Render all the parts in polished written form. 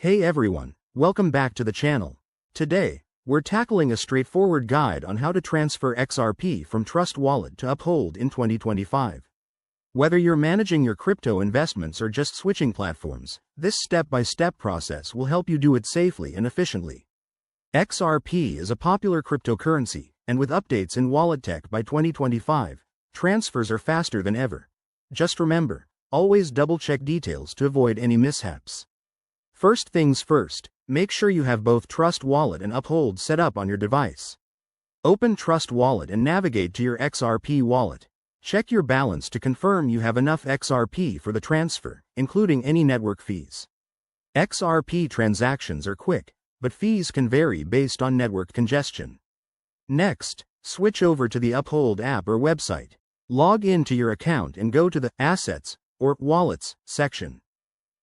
Hey everyone, welcome back to the channel. Today, we're tackling a straightforward guide on how to transfer XRP from Trust Wallet to Uphold in 2025. Whether you're managing your crypto investments or just switching platforms, this step-by-step process will help you do it safely and efficiently. XRP is a popular cryptocurrency, and with updates in wallet tech by 2025, transfers are faster than ever. Just remember, always double-check details to avoid any mishaps. First things first, make sure you have both Trust Wallet and Uphold set up on your device. Open Trust Wallet and navigate to your XRP wallet. Check your balance to confirm you have enough XRP for the transfer, including any network fees. XRP transactions are quick, but fees can vary based on network congestion. Next, switch over to the Uphold app or website. Log in to your account and go to the Assets or Wallets section.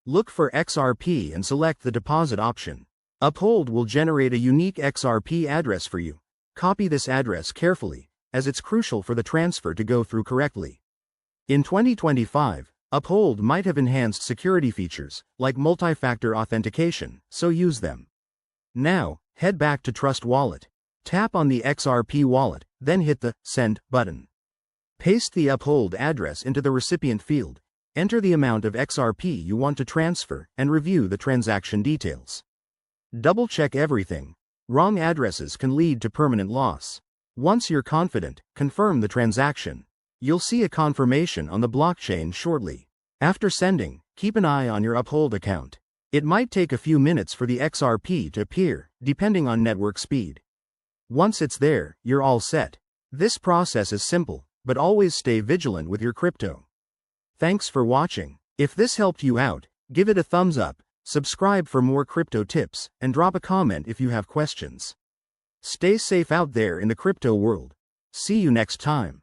Look for XRP and select the deposit option. Uphold will generate a unique XRP address for you. Copy this address carefully, as it's crucial for the transfer to go through correctly. In 2025, Uphold might have enhanced security features, like multi-factor authentication, so use them. Now, head back to Trust Wallet. Tap on the XRP wallet, then hit the Send button. Paste the Uphold address into the recipient field. Enter the amount of XRP you want to transfer, and review the transaction details. Double-check everything. Wrong addresses can lead to permanent loss. Once you're confident, confirm the transaction. You'll see a confirmation on the blockchain shortly. After sending, keep an eye on your Uphold account. It might take a few minutes for the XRP to appear, depending on network speed. Once it's there, you're all set. This process is simple, but always stay vigilant with your crypto. Thanks for watching. If this helped you out, give it a thumbs up, subscribe for more crypto tips, and drop a comment if you have questions. Stay safe out there in the crypto world. See you next time.